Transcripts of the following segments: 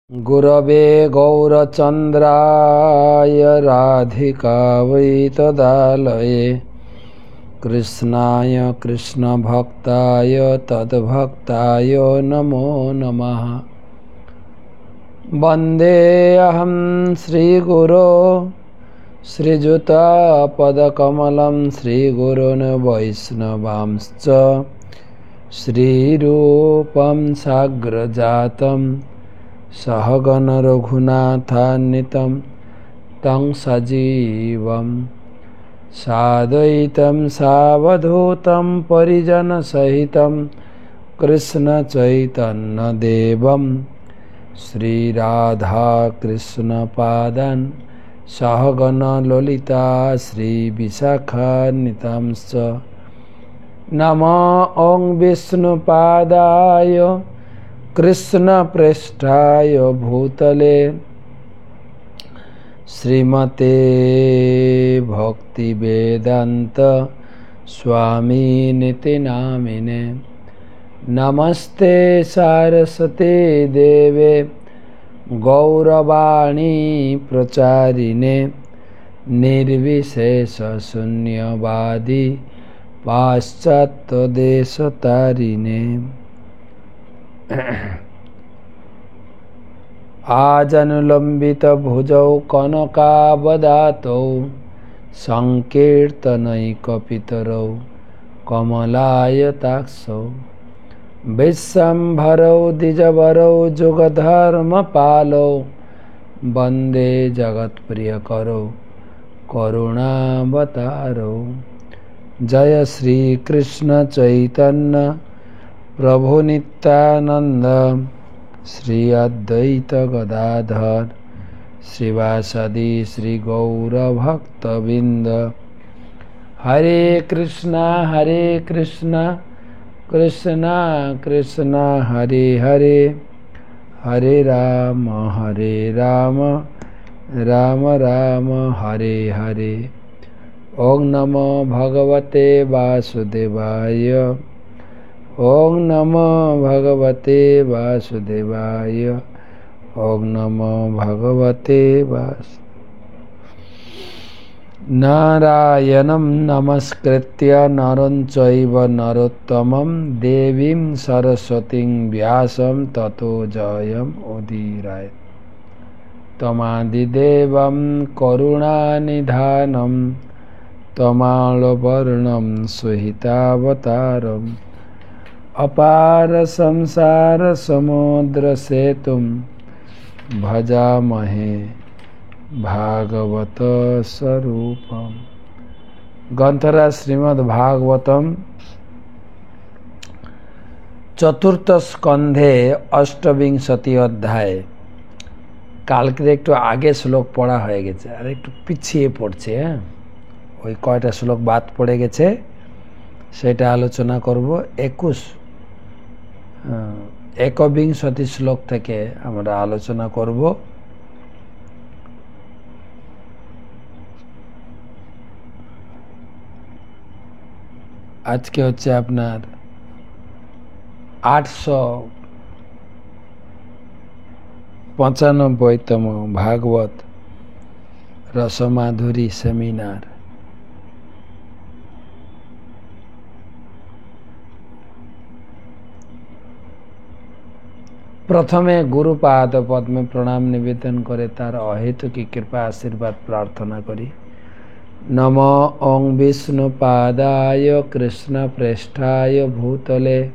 गुरवे गौरचन्द्राय राधिकावै तदालये कृष्णाय कृष्णभक्ताय तद्भक्ताय नमो नमः। वन्देऽहं श्रीगुरो श्रीयुतापदकमलं श्रीगुरून् वैष्णवांश्च श्रीरूपं साग्रजातं सहगण रघुनाथान्वितं तं सजीवं साद्वैतं सावधूतं परिजनसहितं कृष्णचैतन्यदेवं श्रीराधाकृष्णपादान् सहगण ललिता श्रीविशाखान्वितांश्च नमो ॐ विष्णुपादाय कृष्णप्रेष्ठाय भूतले श्रीमते भक्तिवेदान्त स्वामिनिति नामिने। नमस्ते सारस्वते देवे गौरवाणी प्रचारिणे निर्विशेष शून्यवादी पाश्चात्यदेशतारिणे। आजनुलंबित भुजौ कनकावदातौ संकीर्तनैकपितरौ कमलायताक्षौ विश्वम्भरौ द्विजवरौ जुगधर्मपालौ वन्दे जगत्प्रियकरौ करुणावतारौ। जय श्री कृष्ण चैतन्य प्रभु नित्यानंद श्री अद्वैत गदाधर श्रीवासदि श्री गौर भक्तबिंद। हरे कृष्णा कृष्णा कृष्णा हरे हरे, हरे राम राम राम हरे हरे। ओम नमो भगवते वासुदेवाय, ओम नमो भगवते वासुदेवाय, ओम नमो भगवते नारायणं नमस्कृत्य नरं चैव नरोत्तमं देवीं सरस्वतीं व्यासं ततो जयम् उदीरयेत्। तमादिदेवं करुणानिधानं तमालवर्णं सुहितावतारम् अपार संसार समुद्र सेतुं भजामहे भागवत स्वरूपम। ग्रंथराज श्रीमद् भागवतम चतुर्थ स्कंधे अष्टविंशति अध्याय। কালকে একটু আগে শ্লোক পড়া হয়ে গেছে, আর একটু পিছিয়ে পড়ছে। ওই কয়টা শ্লোক বাদ পড়ে গেছে সেটা আলোচনা করব। 21 শ্লোক থেকে আমরা আলোচনা করব। আজকে হচ্ছে আপনার 895তম ভাগবত রসমাধুরী সেমিনার। प्रथमे गुरुपाद पद्मे प्रणाम निवेदन करे तार अहेतुकी कृपा आशीर्वाद प्रार्थना करी। नमो ओं विष्णुपादाय कृष्ण प्रेष्ठाय भूतले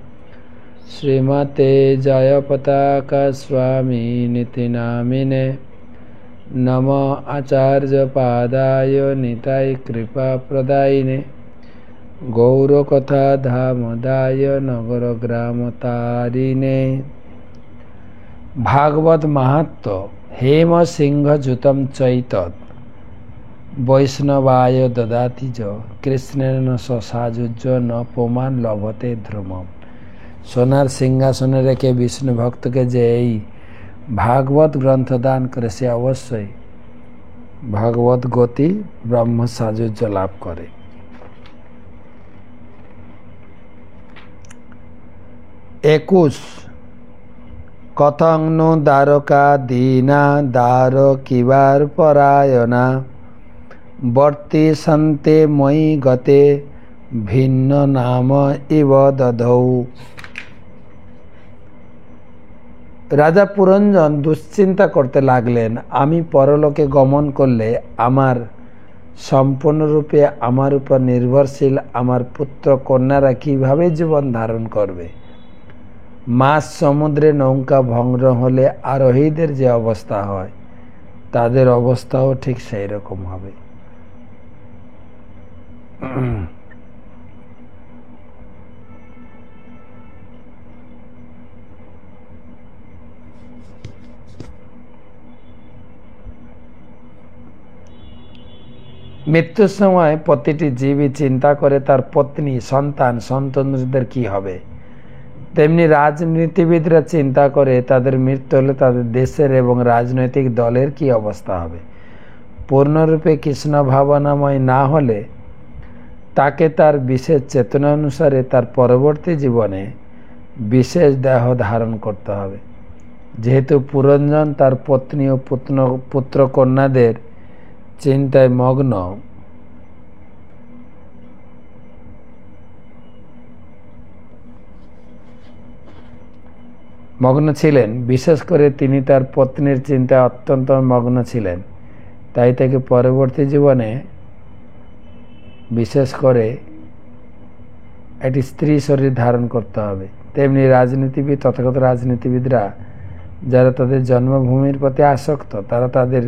श्रीमते जयपताका स्वामी निति नामिने। नमो आचार्य पादाय निताय कृपा प्रदायिने गौरकथा धामदाय नगर ग्राम तारिणे। भागवत महत्व हेम सिंह जुतम चैतत वैष्णवाय ददाति ज कृष्णेन ससाजुज न पुमान लभते ध्रुमम। सोनार सिंहासन रेखे विष्णु भक्त के जे भागवत ग्रंथ दान करे से अवश्य भागवत गति ब्रह्म साजुज्य लाभ करे। एकुश কথং নু দ্বারকা দীনা দ্বারকিবার পরায়ণা বর্তি সন্তে মই গতে ভিন্ন নাম ইব দধৌ। রাজা পুরঞ্জন দুশ্চিন্তা করতে লাগলেন, আমি পরলোকে গমন করলে আমার সম্পূর্ণরূপে আমার উপর নির্ভরশীল আমার পুত্র কন্যারা কিভাবে জীবন ধারণ করবে। মাঝ সমুদ্রে নৌকা ভঙ্গ হলে আরোহীদের যে অবস্থা হয় তাদের অবস্থাও ঠিক সেই রকম হবে। মৃত্যুর সময় প্রতিটি জীবই চিন্তা করে তার পত্নী সন্তান সন্ততিদের কি হবে, তেমনি রাজনীতিবিদরা চিন্তা করে তাদের মৃত্যু হলে তাদের দেশের এবং রাজনৈতিক দলের কি অবস্থা হবে। পূর্ণরূপে কৃষ্ণ ভাবনাময় না হলে তাকে তার বিশেষ চেতনা অনুসারে তার পরবর্তী জীবনে বিশেষ দেহ ধারণ করতে হবে। যেহেতু পুরঞ্জন তার পত্নী ও পুত্র কন্যাদের চিন্তায় মগ্ন ছিলেন, বিশেষ করে তিনি তার পত্নীর চিন্তায় অত্যন্ত মগ্ন ছিলেন, তাই তাকে পরবর্তী জীবনে বিশেষ করে একটি স্ত্রী শরীর ধারণ করতে হবে। তেমনি তথাগত রাজনীতিবিদরা যারা তাদের জন্মভূমির প্রতি আসক্ত তারা তাদের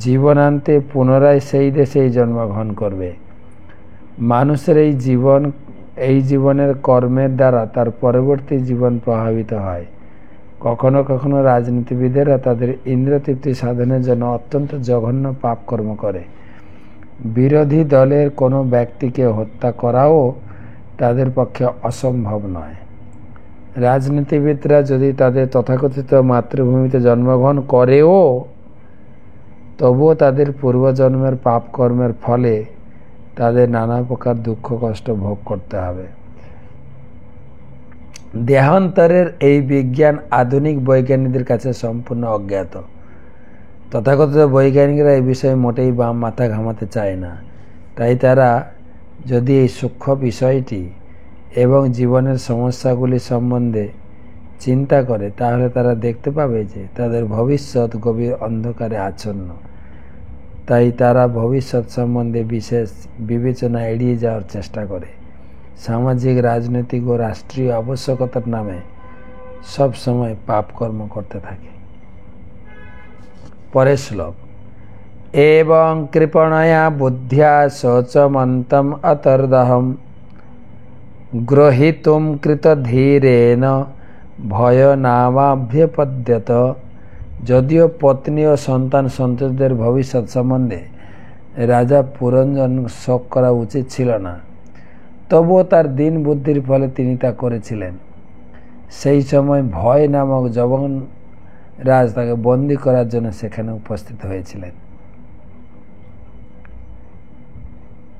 জীবনান্তে পুনরায় সেই দেশেই জন্মগ্রহণ করবে। মানুষের এই জীবনের কর্মের দ্বারা তার পরবর্তী জীবন প্রভাবিত হয়। কখনো কখনো রাজনীতিবিদেরা তাদের ইন্দ্রতৃপ্তি সাধনের জন্য অত্যন্ত জঘন্য পাপ কর্ম করে। বিরোধী দলের কোনো ব্যক্তিকে হত্যা করাও তাদের পক্ষে অসম্ভব নয়। রাজনীতিবিদরা যদি তাদের তথাকথিত মাতৃভূমিতে জন্মগ্রহণ করেও তবুও তাদের পূর্বজন্মের পাপ কর্মের ফলে তাদের নানা প্রকার দুঃখ কষ্ট ভোগ করতে হবে। দেহান্তরের এই বিজ্ঞান আধুনিক বৈজ্ঞানিকদের কাছে সম্পূর্ণ অজ্ঞাত। তথাকথিত বৈজ্ঞানিকরা এই বিষয়ে মোটেই বাম মাথা ঘামাতে চায় না। তাই তারা যদি এই সূক্ষ্ম বিষয়টি এবং জীবনের সমস্যাগুলি সম্বন্ধে চিন্তা করে তাহলে তারা দেখতে পাবে যে তাদের ভবিষ্যৎ গভীর অন্ধকারে আচ্ছন্ন। তাই তারা ভবিষ্যৎ সম্বন্ধে বিশেষ বিবেচনা এড়িয়ে যাওয়ার চেষ্টা করে। সামাজিক, রাজনৈতিক ও রাষ্ট্রীয় আবশ্যকতার নামে সব সময় পাপ কর্ম করতে থাকে। পরের শ্লোক, এবং কৃপণয়া বুদ্ধ্যা শোচমন্তম অতর্দহম গ্রহীতুম কৃতধীরেণ ভয় নামাভ্যপদ্যত। যদিও পত্নী ও সন্তান সন্ততিদের ভবিষ্যৎ সম্বন্ধে রাজা পুরঞ্জন শোক করা উচিত ছিল না, তবুও তার দিন বুদ্ধির ফলে তিনি তা করেছিলেন। সেই সময় ভয় নামক জবন রাজ তাকে বন্দী করার জন্য সেখানে উপস্থিত হয়েছিলেন।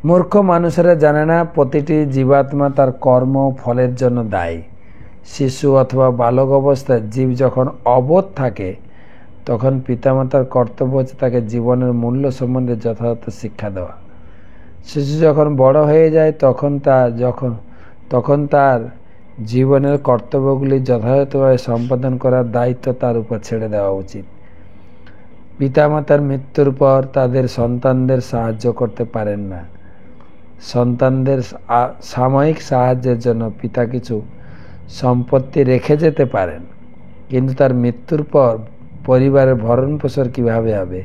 মূর্খ মানুষেরা জানে না প্রতিটি জীবাত্মা তার কর্ম ও ফলের জন্য দায়ী। শিশু অথবা বালক অবস্থায় জীব যখন অবোধ থাকে তখন পিতামাতার কর্তব্য হচ্ছে তাকে জীবনের মূল্য সম্বন্ধে যথাযথ শিক্ষা দেওয়া। শিশু যখন বড় হয়ে যায় তখন তার জীবনের কর্তব্যগুলি যথাযথভাবে সম্পাদন করার দায়িত্ব তার উপর ছেড়ে দেওয়া উচিত। পিতামাতার মৃত্যুর পর তাদের সন্তানদের সাহায্য করতে পারেন না। সন্তানদের সাময়িক সাহায্যের জন্য পিতা কিছু সম্পত্তি রেখে যেতে পারেন, কিন্তু তার মৃত্যুর পর পরিবারের ভরণ পোষণ কীভাবে হবে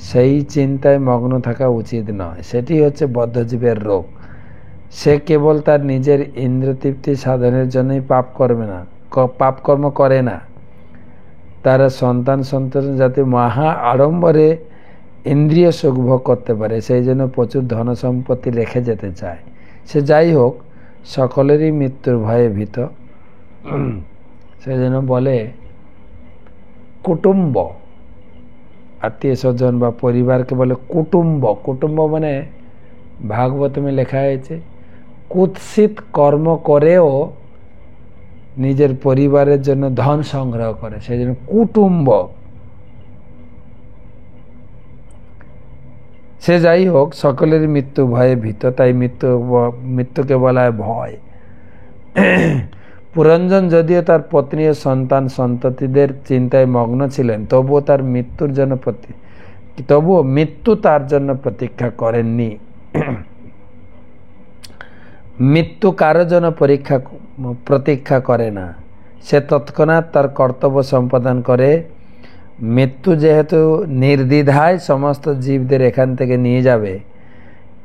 সেই চিন্তায় মগ্ন থাকা উচিত নয়। সেটি হচ্ছে বদ্ধজীবের রোগ। সে কেবল তার নিজের ইন্দ্রতৃপ্তি সাধনের জন্যই পাপকর্ম করে না, তারা সন্তান যাতে মহা আড়ম্বরে ইন্দ্রিয় সুখ ভোগ করতে পারে সেই জন্য প্রচুর ধন সম্পত্তি রেখে যেতে চায়। সে যাই হোক, সকলেরই মৃত্যুর ভয়ে ভীত। সেই জন্য বলে কুটুম্ব, আত্মীয় স্বজন বা পরিবারকে বলে কুটুম্ব। কুটুম্ব মানে ভাগবতমে লেখা হয়েছে কুৎসিত কর্ম করেও নিজের পরিবারের জন্য ধন সংগ্রহ করে, সেই জন্য কুটুম্ব। সে যাই হোক, সকলের মৃত্যু ভয়ে ভীত, তাই মৃত্যুকে বলা হয় ভয়। পুরঞ্জন যদিও তার পত্নী ও সন্তান সন্ততিদের চিন্তায় মগ্ন ছিলেন, তবুও মৃত্যু তার জন্য প্রতীক্ষা করেননি। মৃত্যু কারো জন্য প্রতীক্ষা করে না, সে তৎক্ষণাৎ তার কর্তব্য সম্পাদন করে। মৃত্যু যেহেতু নির্দ্বিধায় সমস্ত জীবদের এখান থেকে নিয়ে যাবে,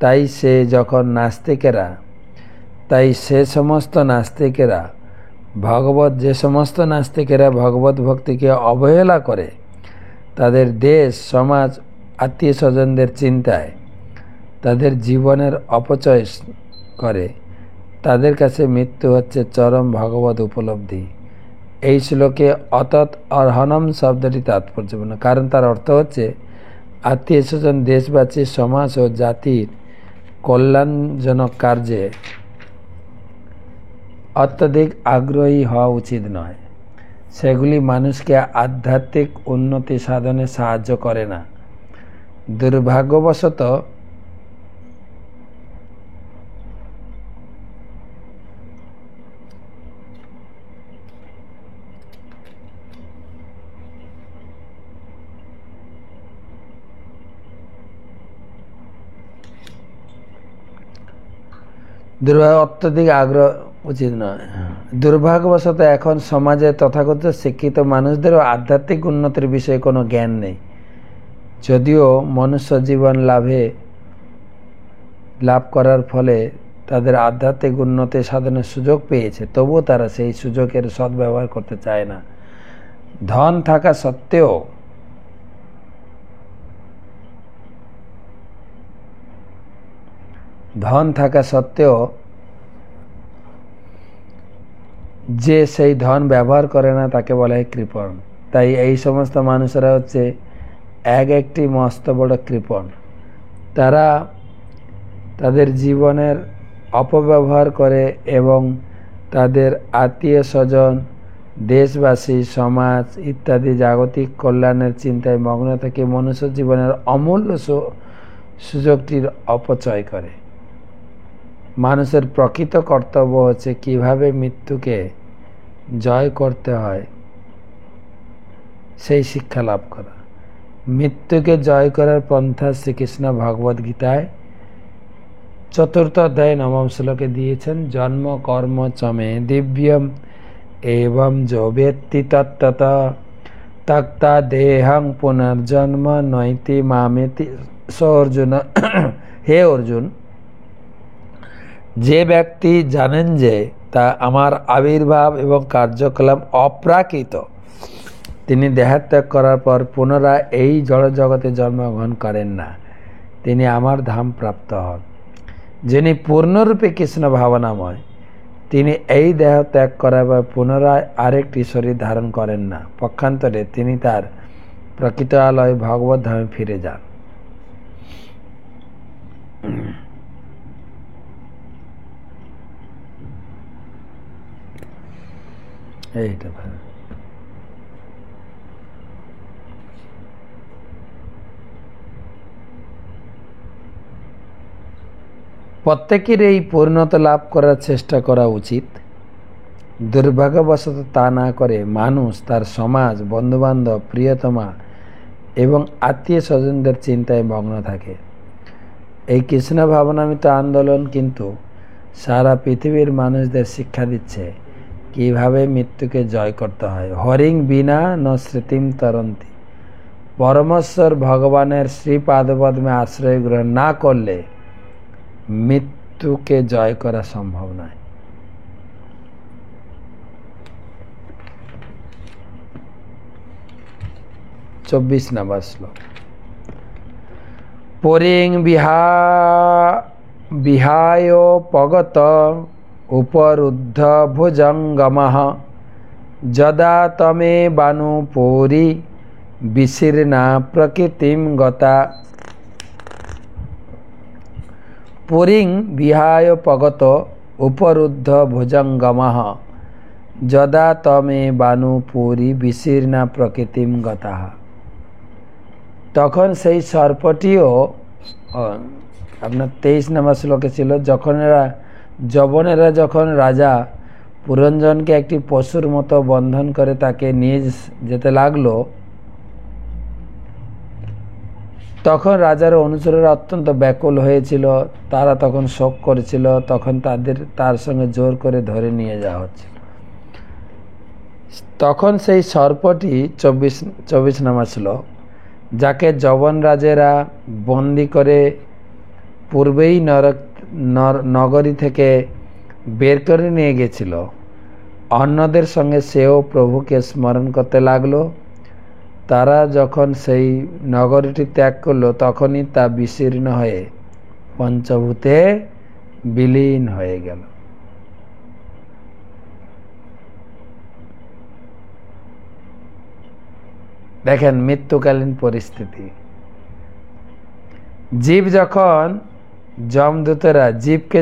তাই সে সমস্ত নাস্তিকেরা ভগবত ভক্তিকে অবহেলা করে, তাদের দেশ সমাজ আত্মীয় স্বজনদের চিন্তায় তাদের জীবনের অপচয় করে, তাদের কাছে মৃত্যু হচ্ছে চরম ভগবত উপলব্ধি। এই শ্লোকে অতৎ অর্হণম শব্দটি তাৎপর্যপূর্ণ, কারণ তার অর্থ হচ্ছে আত্মীয় স্বজন, দেশবাসী, সমাজ ও জাতির কল্যাণজনক কার্যে অত্যধিক আগ্রহী হওয়া উচিত নয়। সেগুলি মানুষকে আধ্যাত্মিক উন্নতি সাধনে সাহায্য করে না। দুর্ভাগ্যবশত অত্যধিক আগ্রহ উচিত নয়। দুর্ভাগ্যবশত এখন সমাজে তথাকথিত শিক্ষিত মানুষদেরও আধ্যাত্মিক উন্নতির বিষয়ে কোনো জ্ঞান নেই। যদিও মনুষ্য জীবন লাভ করার ফলে তাদের আধ্যাত্মিক উন্নতি সাধনের সুযোগ পেয়েছে, তবুও তারা সেই সুযোগের সদ্ব্যবহার করতে চায় না। ধন থাকা সত্ত্বেও যে সেই ধন ব্যবহার করে না, তাকে বলা হয় কৃপণ। তাই এই সমস্ত মানুষেরা হচ্ছে একটি মস্ত বড় কৃপণ। তারা তাদের জীবনের অপব্যবহার করে এবং তাদের আত্মীয় স্বজন, দেশবাসী, সমাজ ইত্যাদি জাগতিক কল্যাণের চিন্তায় মগ্ন থেকে মনুষ্য জীবনের অমূল্য সুযোগটির অপচয় করে। মানুষের প্রকৃত কর্তব্য হচ্ছে কিভাবে মৃত্যুকে জয় করতে হয় সেই শিক্ষা লাভ করা। মৃত্যুকে জয় করার পন্থা শ্রীকৃষ্ণ ভগবদ গীতায় 4th অধ্যায় 9ম শ্লোকে দিয়েছেন। জন্ম কর্ম চমে দিব্যম এবং যোবেত্তি তত্ত্বত তক্তা দেহং পুনর্জন্ম নৈতি মামেতি। অর্জুন, হে অর্জুন, যে ব্যক্তি জানেন যে তা আমার আবির্ভাব এবং কার্যকলাপ অপ্রাকৃত, তিনি দেহত্যাগ করার পর পুনরায় এই জড়জগতে জন্মগ্রহণ করেন না, তিনি আমার ধাম প্রাপ্ত হন। যিনি পূর্ণরূপে কৃষ্ণ ভাবনাময়, তিনি এই দেহ ত্যাগ করার পর পুনরায় আরেকটি শরীর ধারণ করেন না। পক্ষান্তরে তিনি তার প্রকৃত আলয় ভগবত ধামে ফিরে যান। এইটা ভালো। প্রত্যেকের এই পূর্ণতা লাভ করার চেষ্টা করা উচিত। দুর্ভাগ্যবশত তা না করে মানুষ তার সমাজ, বন্ধুবান্ধব, প্রিয়তমা এবং আত্মীয় স্বজনদের চিন্তায় মগ্ন থাকে। এই কৃষ্ণ ভাবনামৃত আন্দোলন কিন্তু সারা পৃথিবীর মানুষদের শিক্ষা দিচ্ছে কিভাবে মৃত্যুকে জয় করতে হয়। হরিং বিনা ন স্মৃতিম তরন্তি। পরমেশ্বর ভগবানের শ্রীপাদপদ্মে আশ্রয় গ্রহণ না করলে মৃত্যুকে জয় করা সম্ভব নয়। চব্বিশ নম্বর শ্লোক। পরিং বিহায় পগত উপরুদ্ধ ভুজঙ্গমঃ যদা তমে বানু পৌরি বিশীর্ণা প্রকৃতিম গতা। পরিং বিহায় পগত উপরুদ্ধ ভুজঙ্গমঃ। যদা তমে বানু পুরী বিশীর্ণা প্রকৃতিম গতাহ। তখন সেই সর্পটিও আপনার 23 নম্বর শ্লোকে ছিল, যবনেরা যখন রাজা পুরঞ্জনকে একটি পশুর মতো বন্ধন করে তাকে নিয়ে যেতে লাগলো, তখন রাজার অনুচরেরা অত্যন্ত ব্যাকুল হয়েছিল। তারা তখন শোক করেছিল। তখন তার সঙ্গে জোর করে ধরে নিয়ে যাওয়া হচ্ছে। তখন সেই সর্পটি 24 নম্বর শ্লোক, যাকে যবনরাজেরা বন্দি করে পূর্বেই নগরী থেকে বের করে নিয়ে গেছিল, অন্যদের সঙ্গে সেও প্রভুকে স্মরণ করতে লাগলো। তারা যখন সেই নগরীটি ত্যাগ করলো, তখনই তা বিশীর্ণ হয়ে পঞ্চভূতে বিলীন হয়ে গেল। দেখেন মৃত্যুকালীন পরিস্থিতি। জীবকে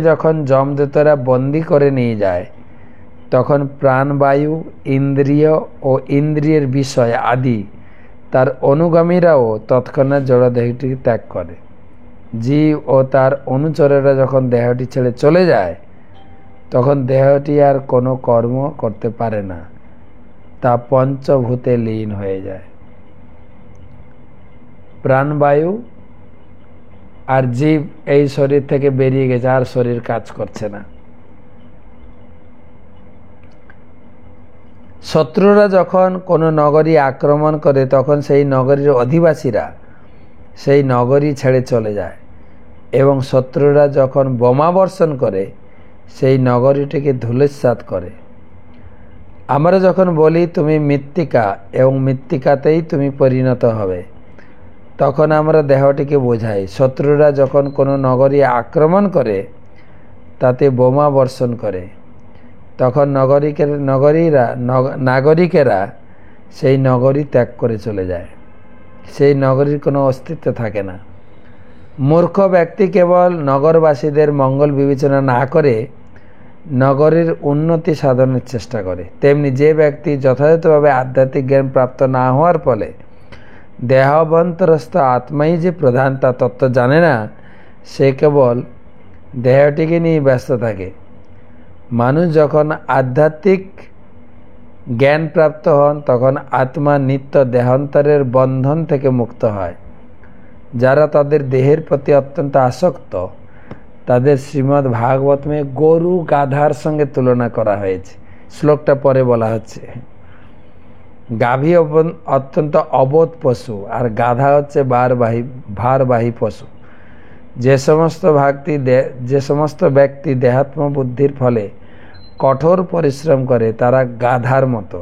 যখন যমদূতেরা বন্দি করে নিয়ে যায়, তখন প্রাণবায়ু, ইন্দ্রিয় ও ইন্দ্রিয়ের বিষয় আদি তার অনুগামীরাও তৎক্ষণাৎ জড়দেহটি ত্যাগ করে। জীব ও তার অনুচরেরা যখন দেহটি ছেড়ে চলে যায়, তখন দেহটি আর কোনো কর্ম করতে পারে না, তা পঞ্চভূতে লীন হয়ে যায়। প্রাণবায়ু আর জীব এই শরীর থেকে বেরিয়ে গেছে, আর শরীর কাজ করছে না। শত্রুরা যখন কোনো নগরী আক্রমণ করে, তখন সেই নগরীর অধিবাসীরা সেই নগরী ছেড়ে চলে যায়, এবং শত্রুরা যখন বোমা বর্ষণ করে সেই নগরীটিকে ধূলিসাৎ করে। আমরা যখন বলি তুমি মৃত্তিকা এবং মৃত্তিকাতেই তুমি পরিণত হবে, তখন আমরা দেহটিকে বোঝাই। শত্রুরা যখন কোনো নগরী আক্রমণ করে, তাতে বোমা বর্ষণ করে, তখন নাগরিকেরা সেই নগরী ত্যাগ করে চলে যায়। সেই নগরীর কোনো অস্তিত্ব থাকে না। মূর্খ ব্যক্তি কেবল নগরবাসীদের মঙ্গল বিবেচনা না করে নগরীর উন্নতি সাধনের চেষ্টা করে, তেমনি যে ব্যক্তি যথাযথভাবে আধ্যাত্মিক জ্ঞান প্রাপ্ত না হওয়ার ফলে দেহাবন্তরস্থ আত্মাই যে প্রধান তা তত্ত্ব জানে না, সে কেবল দেহটিকে নিয়ে ব্যস্ত থাকে। মানুষ যখন আধ্যাত্মিক জ্ঞান প্রাপ্ত হন, তখন আত্মা নিত্য দেহান্তরের বন্ধন থেকে মুক্ত হয়। যারা তাদের দেহের প্রতি অত্যন্ত আসক্ত, তাদের শ্রীমদ্ ভাগবতমে গরু গাধার সঙ্গে তুলনা করা হয়েছে। শ্লোকটা পরে বলা হচ্ছে। গাভী অত্যন্ত অবোধ পশু, আর গাধা হচ্ছে ভারবাহী পশু। যে সমস্ত ব্যক্তি দেহাত্ম বুদ্ধির ফলে কঠোর পরিশ্রম করে, তারা গাধার মতো।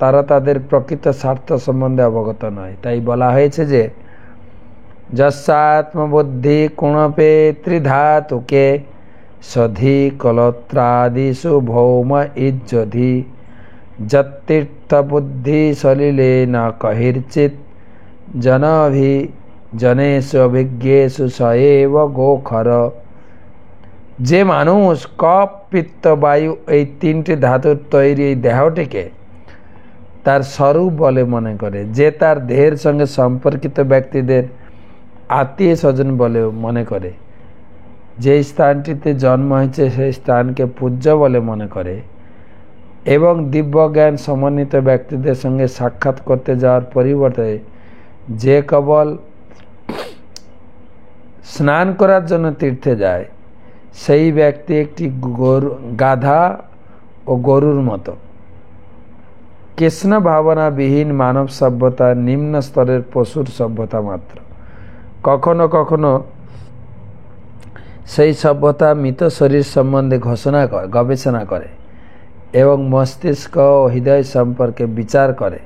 তারা তাদের প্রকৃত স্বার্থ সম্বন্ধে অবগত নয়। তাই বলা হয়েছে যে যস্যাত্মবুদ্ধি কুণপে ত্রিধাতুকে সধি কলত্রাদিষু ভৌম ইজ্জধি যতীর্থবুদ্ধি সলিলে না কহির্চিত জনেষু অভিজ্ঞেষু সএব গোখর। যে মানুষ কপ, পিত্ত, বায়ু এই 3টি ধাতুর তৈরি এই দেহটিকে তার স্বরূপ বলে মনে করে, যে তার দেহের সঙ্গে সম্পর্কিত ব্যক্তিদের আত্মীয় স্বজন বলে মনে করে, যে স্থানটিতে জন্ম হয়েছে সেই স্থানকে পূজ্য বলে মনে করে, এবং দিব্য জ্ঞান সমন্বিত ব্যক্তিদের সঙ্গে সাক্ষাৎ করতে যাওয়ার পরিবর্তে যে কেবল স্নান করার জন্য তীর্থে যায়, সেই ব্যক্তি একটি গাধা ও গরুর মতো। কৃষ্ণ ভাবনাবিহীন মানব সভ্যতা নিম্ন স্তরের পশুর সভ্যতা মাত্র। কখনো কখনো সেই সভ্যতা মৃত শরীর সম্বন্ধে গবেষণা করে এবং মস্তিষ্ক ও হৃদয় সম্পর্কে বিচার করে,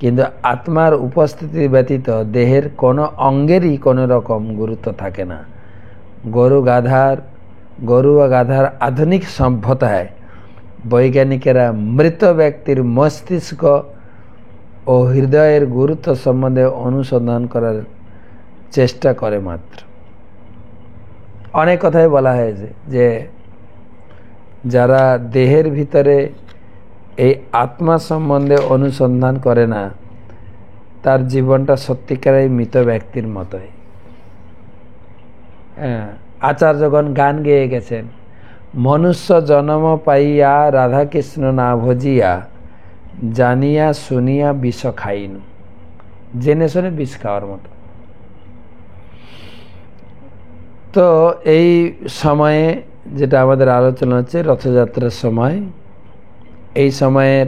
কিন্তু আত্মার উপস্থিতি ব্যতীত দেহের কোনো অঙ্গেরই কোনো রকম গুরুত্ব থাকে না। গরু ও গাধার আধুনিক সভ্যতায় বৈজ্ঞানিকেরা মৃত ব্যক্তির মস্তিষ্ক ও হৃদয়ের গুরুত্ব সম্বন্ধে অনুসন্ধান করার চেষ্টা করে মাত্র। অনেক কথাই বলা হয়েছে যে যারা দেহের ভিতরে এই আত্মা সম্বন্ধে অনুসন্ধান করে না, তার জীবনটা সত্যিকারের মৃত ব্যক্তির মতোই। আচার্যগণ গান গেয়ে গেছেন, মনুষ্য জন্ম পাইয়া রাধাকৃষ্ণ না ভজিয়া, জানিয়া শুনিয়া বিষ খাইনু। জেনে শুনে বিষ খাওয়ার মতো। তো এই সময়ে যেটা আমাদের আলোচনা হচ্ছে রথযাত্রার সময়, এই সময়ের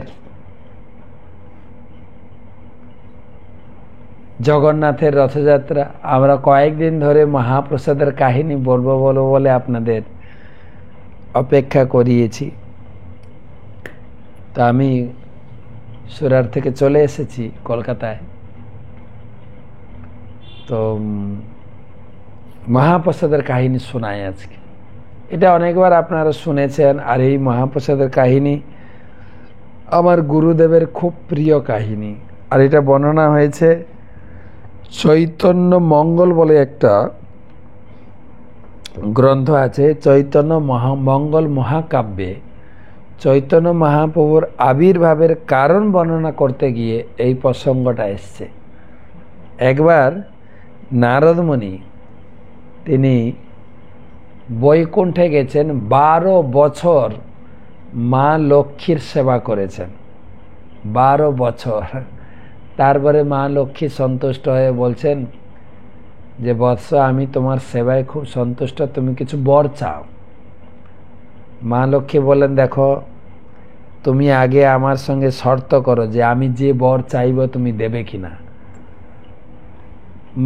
জগন্নাথের রথযাত্রা আমরা কয়েকদিন ধরে মহাপ্রসাদের কাহিনী বলবো বলে আপনাদের অপেক্ষা করিয়েছি। তা আমি সুরাট থেকে চলে এসেছি কলকাতায়। তো মহাপ্রসাদের কাহিনী শোনাই আজকে। এটা অনেকবার আপনারা শুনেছেন। আর এই মহাপ্রসাদের কাহিনী আমার গুরুদেবের খুব প্রিয় কাহিনী। আর এটা বর্ণনা হয়েছে চৈতন্য মঙ্গল বলে একটা গ্রন্থ আছে। চৈতন্য মঙ্গল মহাকাব্যে চৈতন্য মহাপ্রভুর আবির্ভাবের কারণ বর্ণনা করতে গিয়ে এই প্রসঙ্গটা এসছে। একবার নারদমুনি তিনি বৈকুণ্ঠে গেছেন, 12 বছর মা লক্ষ্মীর সেবা করেছেন। 12 বছর। তারপরে মা লক্ষ্মী সন্তুষ্ট হয়ে বলছেন যে বৎস, আমি তোমার সেবায় খুব সন্তুষ্ট, তুমি কিছু বর চাও। মা লক্ষ্মী বলেন, দেখো তুমি আগে আমার সঙ্গে শর্ত করো যে আমি যে বর চাইব তুমি দেবে কিনা।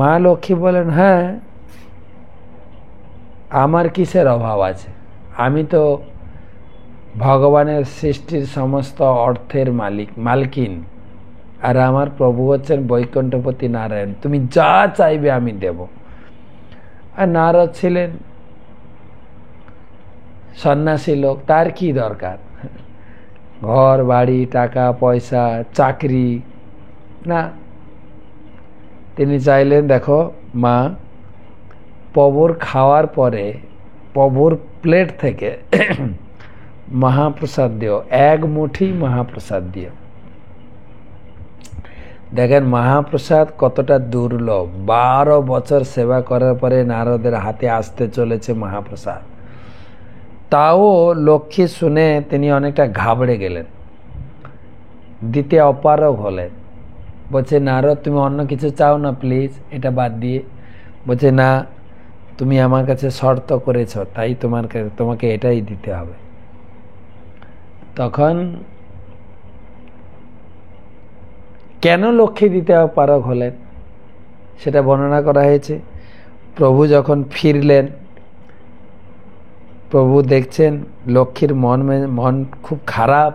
মা লক্ষ্মী বলেন, হ্যাঁ, আমার কিসের অভাব আছে, আমি তো ভগবানের সৃষ্টির সমস্ত অর্থের মালকিন, আর আমার প্রভু হচ্ছেন বৈকুণ্ঠপতি নারায়ণ, তুমি যা চাইবে আমি দেব। আর নারদ ছিলেন সন্ন্যাসী লোক, তার কি দরকার ঘর বাড়ি টাকা পয়সা চাকরি না। তিনি চাইলেন, দেখো মা, প্রভুর খাওয়ার পরে প্রভুর প্লেট থেকে মহাপ্রসাদ দিও, এক মুঠি মহাপ্রসাদ দিও। দেখেন মহাপ্রসাদ কতটা দুর্লভ। 12 বছর সেবা করার পরে নারদের হাতে আসতে চলেছে মহাপ্রসাদ। তাও লক্ষ্মী শুনে তিনি অনেকটা ঘাবড়ে গেলেন, দিতে অপারগ হলেন। বলছে, নারদ তুমি অন্য কিছু চাও না প্লিজ, এটা বাদ দিয়ে। বলছে, না, তুমি আমার কাছে শর্ত করেছ, তাই তোমাকে এটাই দিতে হবে। তখন কেন লক্ষ্মী দিতে অপারগ হলেন সেটা বর্ণনা করা হয়েছে। প্রভু যখন ফিরলেন, প্রভু দেখছেন লক্ষ্মীর মন খুব খারাপ,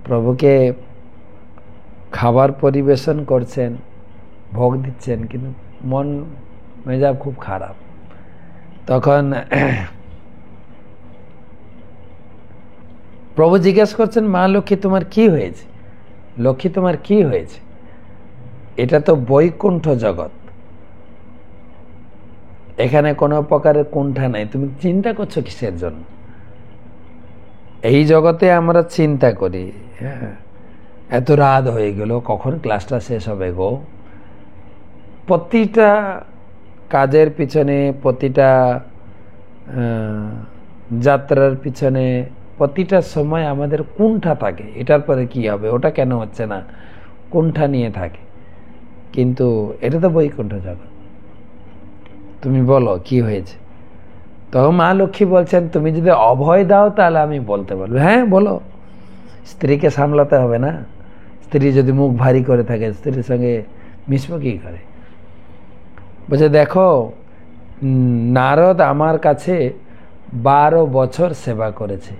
প্রভুকে খাবার পরিবেশন করছেন, ভোগ দিচ্ছেন, কিন্তু মন মেজাজ খুব খারাপ। তখন প্রভু জিজ্ঞেস করছেন, মা লক্ষ্মী তোমার কি হয়েছে, লক্ষ্মী তোমার কি হয়েছে? এটা তো বৈকুণ্ঠ জগৎ, এখানে কোনো প্রকারের কুণ্ঠা নাই, তুমি চিন্তা করছো কিসের জন্য? এই জগতে আমরা চিন্তা করি, হ্যাঁ, এত রাত হয়ে গেল, কখন ক্লাসটা শেষ হবে গো। প্রতিটা কাজের পিছনে, প্রতিটা যাত্রার পিছনে, প্রতিটা সময় আমাদের কুণ্ঠা থাকে, এটার পরে কি হবে, ওটা কেন হচ্ছে না, কুণ্ঠা নিয়ে থাকে। কিন্তু এটা তো বৈকুণ্ঠ জগৎ, তুমি বলো কি হয়েছে? তখন মা লক্ষ্মী বলছেন, তুমি যদি অভয় দাও তাহলে আমি বলতে পারবো। হ্যাঁ বলো। স্ত্রীকে সামলাতে হবে না? স্ত্রী যদি মুখ ভারী করে থাকে, স্ত্রীর সঙ্গে মিশবো কি করে? বলছে, দেখো নারদ আমার কাছে 12 বছর সেবা করেছে,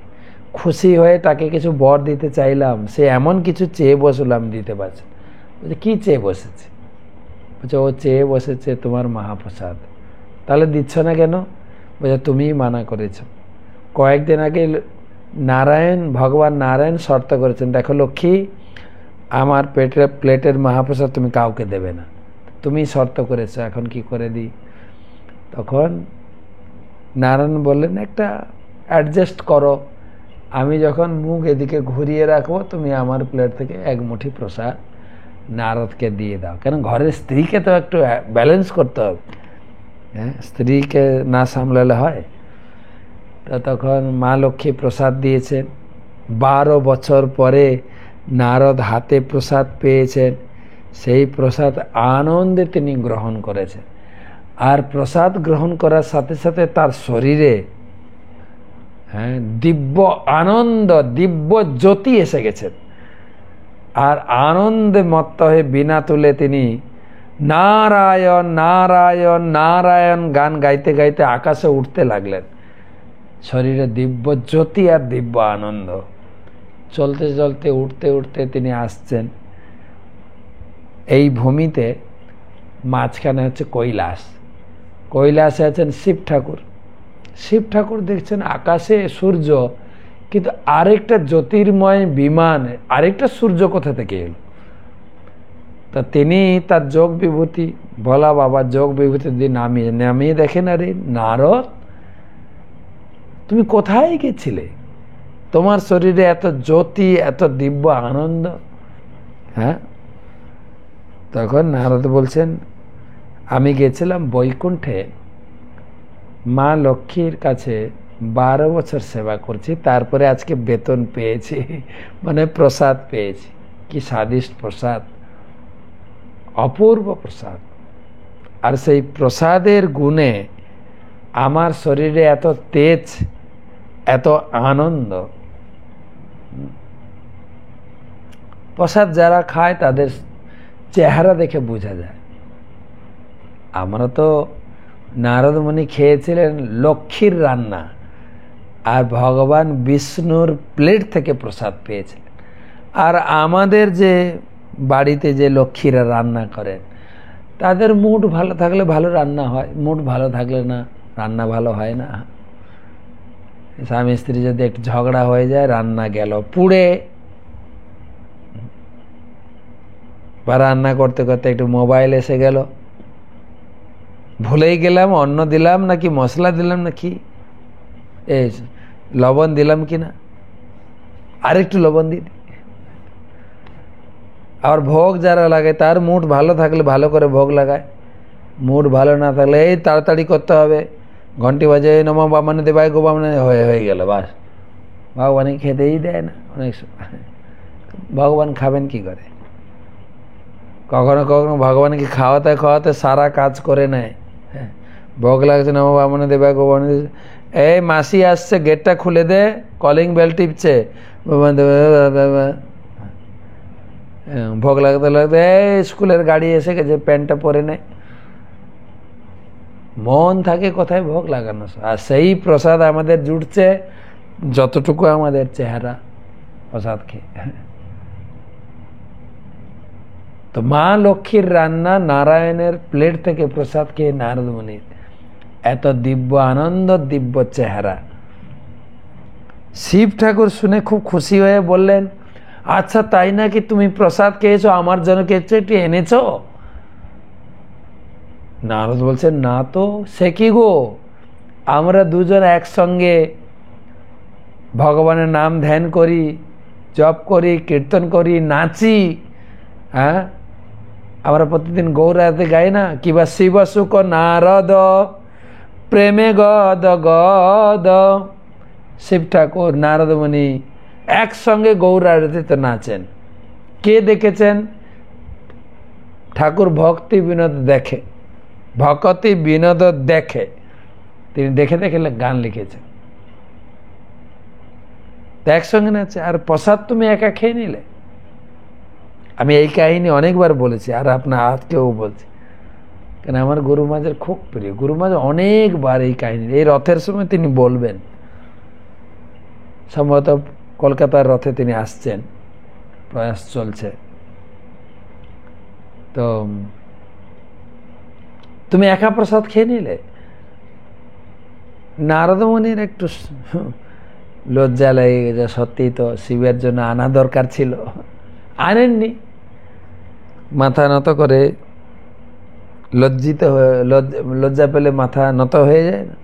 খুশি হয়ে তাকে কিছু বর দিতে চাইলাম, সে এমন কিছু চেয়ে বসলো আমি দিতে পারছি। বলছে, কি চেয়ে বসেছে? বলছে, ও চেয়ে বসেছে তোমার মহাপ্রসাদ। তাহলে দিচ্ছ না কেন? বলছে, তুমিই মানা করেছ। কয়েকদিন আগে ভগবান নারায়ণ শর্ত করেছেন, দেখো লক্ষ্মী, আমার প্লেটের মহাপ্রসাদ তুমি কাউকে দেবে না, তুমি শর্ত করেছো, এখন কি করে দিই? তখন নারায়ণ বললেন, একটা অ্যাডজাস্ট করো, আমি যখন মুখ এদিকে ঘুরিয়ে রাখবো তুমি আমার প্লেট থেকে এক মুঠি প্রসাদ নারদকে দিয়ে দাও। কেন ঘরের স্ত্রীকে তো একটু ব্যালেন্স করতে হবে, হ্যাঁ, স্ত্রীকে না সামলালে হয়। তো তখন মা লক্ষ্মী প্রসাদ দিয়েছেন। 12 বছর পরে নারদ হাতে প্রসাদ পেয়েছেন, সেই প্রসাদ আনন্দে তিনি গ্রহণ করেছেন। আর প্রসাদ গ্রহণ করার সাথে সাথে তার শরীরে দিব্য আনন্দ, দিব্য জ্যোতি এসে গেছেন। আর আনন্দে মত্ত হয়ে বিনা তুলে তিনি নারায়ণ নারায়ণ নারায়ণ গান গাইতে গাইতে আকাশে উঠতে লাগলেন। শরীরে দিব্য জ্যোতি আর দিব্য আনন্দ। চলতে চলতে উঠতে উঠতে তিনি আসছেন। এই ভূমিতে মাঝখানে হচ্ছে কৈলাস, কৈলাসে আছেন শিব ঠাকুর। শিব ঠাকুর দেখছেন আকাশে সূর্য, কিন্তু আরেকটা জ্যোতির্ময় বিমান, আরেকটা সূর্য কোথা থেকে এলো। তা তিনি তার যোগ বিভূতি, বলা বাবা যোগ বিভূতি দিয়ে নামিয়ে দেখেন, আরে নারদ তুমি কোথায় গেছিলে, তোমার শরীরে এত জ্যোতি, এত দিব্য আনন্দ। হ্যাঁ, তখন নারদ বলছেন আমি গেছিলাম বৈকুণ্ঠে, মা লক্ষ্মীর কাছে 12 বছর সেবা করছি, তারপরে আজকে বেতন পেয়েছি, মানে প্রসাদ পেয়েছি। কি স্বাদিষ্ট প্রসাদ, অপূর্ব প্রসাদ। আর সেই প্রসাদের গুণে আমার শরীরে এত তেজ, এত আনন্দ। প্রসাদ যারা খায় তাদের চেহারা দেখে বোঝা যায়। আমরা তো নারদ মুনি খেয়েছিলেন লক্ষ্মীর রান্না, আর ভগবান বিষ্ণুর প্লেট থেকে প্রসাদ পেয়েছিলেন। আর আমাদের যে বাড়িতে যে লক্ষ্মীরা রান্না করেন, তাদের মুড ভালো থাকলে ভালো রান্না হয়, মুড ভালো থাকলে না রান্না ভালো হয় না। স্বামী স্ত্রী যদি একটু ঝগড়া হয়ে যায়, রান্না গেল পুড়ে। বা রান্না করতে করতে একটু মোবাইল এসে গেল, ভুলেই গেলাম অন্ন দিলাম নাকি মশলা দিলাম নাকি, এই লবণ দিলাম কি না, আরেকটু লবণ দিয়ে দিই। আর ভোগ যারা লাগে তার মুড ভালো থাকলে ভালো করে ভোগ লাগায়, মুড ভালো না থাকলে এই তাড়াতাড়ি করতে হবে, ঘন্টি বাজে নমঃ বামনে দেবায় গো বামনে হয়ে গেল, বাস। ভগবানকে খেতেই দেয় না অনেক সময়। ভগবান খাবেন কি করে? কখনো কখনো ভগবানকে খাওয়াতে খাওয়াতে সারা কাজ করে নেয়। হ্যাঁ, ভোগ লাগছে নমঃ বামনে দেবায় গো বামনে, এই মাসি আসছে গেটটা খুলে দে, কলিং বেল টিপছে, ভোগ লাগতে লাগতে এই স্কুলের গাড়ি এসে গেছে, প্যান্টটা পরে নেয়। মন থাকে কোথায়? ভোগ লাগানো। আর সেই প্রসাদ আমাদের জুটছে যতটুকু আমাদের চেহারা প্রসাদ খেয়ে। তো মা লক্ষ্মীর রান্না, নারায়ণের প্লেট থেকে প্রসাদ খেয়ে নারদ মুনির এত দিব্য আনন্দ, দিব্য চেহারা। শিব ঠাকুর শুনে খুব খুশি হয়ে বললেন, আচ্ছা তাই নাকি, তুমি প্রসাদ খেয়েছো, আমার জন্য কিছু একটু এনেছো? নারদ বলছেন, না তো, সে কি গো, আমরা দুজন একসঙ্গে ভগবানের নাম ধ্যান করি, জপ করি, কীর্তন করি, নাচি। হ্যাঁ, আমরা প্রতিদিন গৌরাতে গাই না, কিবা শিব সুখ নারদ প্রেমে গদ গদ। শিব ঠাকুর নারদ মুনি একসঙ্গে গৌরারতিতে নাচেন। কে দেখেছেন? ঠাকুর ভক্তি বিনোদ দেখে, ভকতি বিনোদ দেখে, তিনি দেখে দেখে গান লিখেছেন। একসঙ্গে নাচে। আর প্রসাদ তুমি একা খেয়ে নিলে। আমি এই কাহিনী অনেকবার বলেছি, আর আপনার আজকেও বলছি, কেন আমার গুরু মাঝের খুব প্রিয়। গুরু মাঝ অনেকবার এই কাহিনী, এই রথের সময় তিনি বলবেন, সম্ভবত কলকাতার রথে তিনি আসছেন, প্রয়াস চলছে। তো তুমি একা প্রসাদ খেয়ে নিলে। নারদ মুনির একটু লজ্জা লেগে গেছে, সত্যি তো শিবের জন্য আনা দরকার ছিল, আনেননি। মাথা নত করে, লজ্জিত হয়ে, লজ্জা পেলে মাথা নত হয়ে যায় না।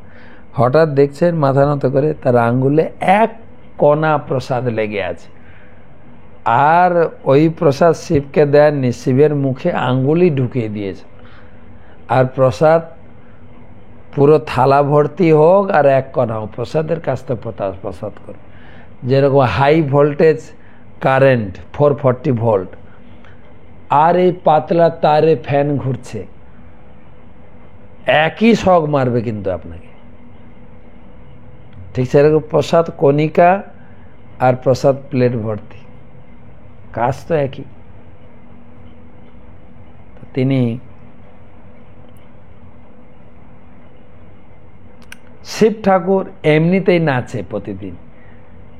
হঠাৎ দেখছেন মাথা নত করে তার আঙ্গুলে এক কণা প্রসাদ লেগে আছে। আর ওই প্রসাদ শিবকে দেননি, শিবের মুখে আঙ্গুলি ঢুকিয়ে দিয়েছে। আর প্রসাদ পুরো থালা ভর্তি হোক আর এক কণা হোক, প্রসাদের কাছ থেকে প্রসাদ করে। যেরকম হাই ভোল্টেজ কারেন্ট 440 ভোল্ট, আর এই পাতলা তারে ফ্যান ঘুরছে, একই শক মারবে কিন্তু আপনাকে। ঠিক সেরকম প্রসাদ কণিকা আর প্রসাদ প্লেট ভর্তি, কাজ তো একই। তিনি শিব ঠাকুর এমনিতেই নাচে প্রতিদিন।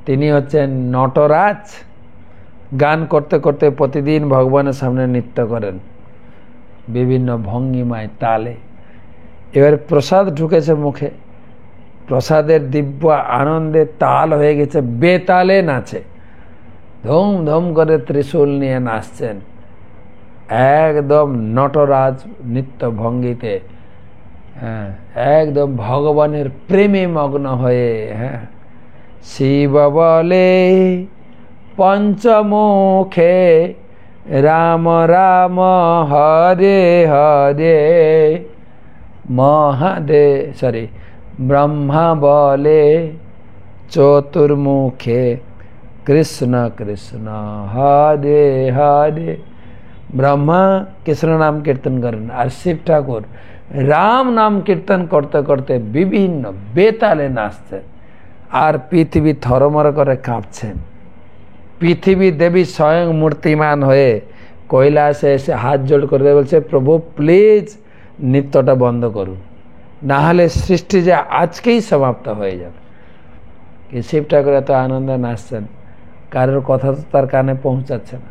তিনি হচ্ছেন নটরাজ, গান করতে করতে প্রতিদিন ভগবানের সামনে নৃত্য করেন বিভিন্ন ভঙ্গিমায়, তালে। এবার প্রসাদ ঢুকেছে মুখে, প্রসাদের দিব্য আনন্দে তাল হয়ে গেছে, বেতালে নাচে, ধুম ধুম করে ত্রিশূল নিয়ে নাচছেন একদম নটরাজ নৃত্য ভঙ্গিতে। হ্যাঁ, একদম ভগবানের প্রেমে মগ্ন হয়ে। হ্যাঁ, শিব বলে পঞ্চমুখে রাম রাম হরে হরে ব্রহ্মা বলে চতুর্মুখে কৃষ্ণ কৃষ্ণ হরে হরে। ব্রহ্মা কৃষ্ণ নাম কীর্তন করেন, আর শিব ঠাকুর রাম নাম কীর্তন করতে করতে বিভিন্ন বেতালে নাচছেন। আর পৃথিবী থরমর করে কাঁপছেন। পৃথিবী দেবী স্বয়ং মূর্তিমান হয়ে কৈলাসে এসে হাত জোড় করে বলছে, প্রভু প্লিজ নৃত্যটা বন্ধ করুন, না হলে সৃষ্টি যে আজকেই সমাপ্ত হয়ে যাবে। শিব ঠাকুর এত আনন্দে নাচছেন, কারোর কথা তো তার কানে পৌঁছাচ্ছে না।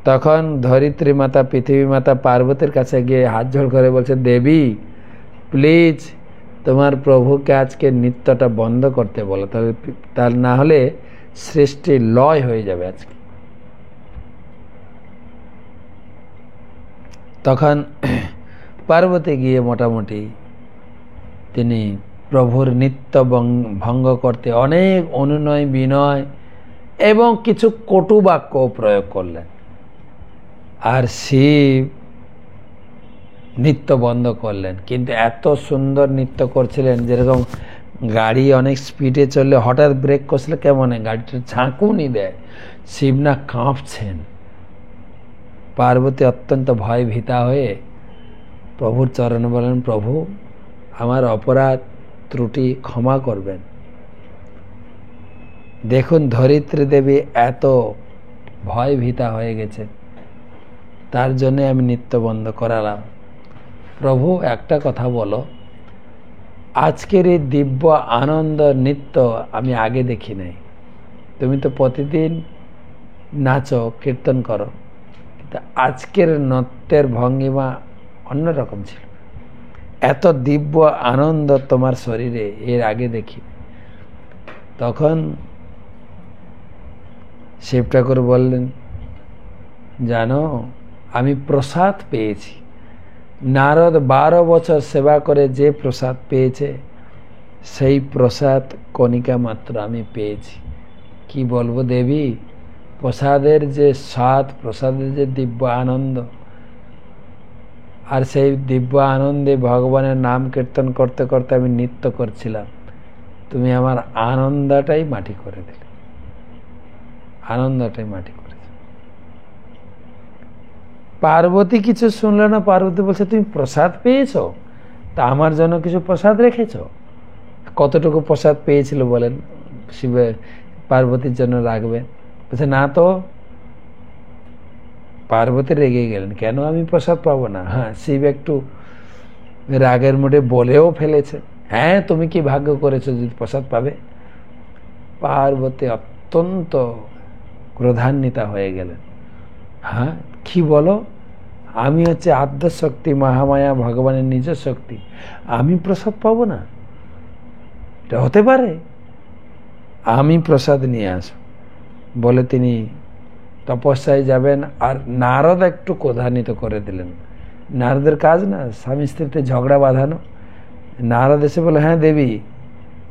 তখন ধরিত্রী মাতা, পৃথিবী মাতা পার্বতীর কাছে গিয়ে হাত জোড় করে বলছে, দেবী প্লিজ তোমার প্রভুকে আজকে নৃত্যটা বন্ধ করতে বলো, তার না হলে সৃষ্টি লয় হয়ে যাবে আজকে। তখন পার্বতী গিয়ে মোটামুটি তিনি প্রভুর নৃত্য ভঙ্গ করতে অনেক অনুনয় বিনয় এবং কিছু কটু বাক্য প্রয়োগ করলেন। আর শিব নৃত্য বন্ধ করলেন। কিন্তু এত সুন্দর নৃত্য করছিলেন, যেরকম গাড়ি অনেক স্পিডে চললে হঠাৎ ব্রেক কষলে কেমন গাড়িটা ঝাঁকুনি দেয়, শিব না কাঁপছেন। পার্বতী অত্যন্ত ভয় ভীতা হয়ে প্রভুর চরণে বলেন, প্রভু আমার অপরাধ ত্রুটি ক্ষমা করবেন। দেখুন ধরিত্রী দেবী এত ভয় ভীতা হয়ে গেছে, তার জন্য আমি নৃত্য বন্ধ করালাম। প্রভু একটা কথা বলো, আজকের এই দিব্য আনন্দ নৃত্য আমি আগে দেখি নাই। তুমি তো প্রতিদিন নাচো, কীর্তন করো, কিন্তু আজকের নৃত্যের ভঙ্গিমা অন্যরকম ছিল। এত দিব্য আনন্দ তোমার শরীরে এর আগে দেখি। তখন শিব ঠাকুর বললেন, জানো আমি প্রসাদ পেয়েছি। নারদ 12 বছর সেবা করে যে প্রসাদ পেয়েছে, সেই প্রসাদ কণিকা মাত্র আমি পেয়েছি। কি বলবো দেবী, প্রসাদের যে স্বাদ, প্রসাদের যে দিব্য আনন্দ, আর সেই দিব্য আনন্দে ভগবানের নাম কীর্তন করতে করতে আমি নৃত্য করছিলাম, তুমি আমার আনন্দটাই মাটি করে দিলে, আনন্দটাই মাটি করে। পার্বতী কিছু শুনল না। পার্বতী বলছে, তুমি প্রসাদ পেয়েছ, তা আমার জন্য কিছু প্রসাদ রেখেছ? কতটুকু প্রসাদ পেয়েছিল বলেন শিবে পার্বতীর জন্য রাখবে? বলছে না তো। পার্বতী রেগে গেলেন, কেন আমি প্রসাদ পাবো না? হ্যাঁ, শিব একটু রাগের মুডে বলেও ফেলেছে, হ্যাঁ তুমি কি ভাগ্য করেছো যদি প্রসাদ পাবে। পার্বতী অত্যন্ত ক্রোধান্বিতা হয়ে গেলেন। হ্যাঁ কি বলো, আমি হচ্ছে আদ্যশক্তি, মহামায়া ভগবানের নিজ শক্তি, আমি প্রসাদ পাবো না? এটা হতে পারে? আমি প্রসাদ নিয়ে আসব বলে তিনি তপস্যায় যাবেন। আর নারদ একটু ক্রোধান্বিত করে দিলেন। নারদের কাজ না স্বামী স্ত্রীতে ঝগড়া বাঁধানো। নারদ এসে বলে, হ্যাঁ দেবী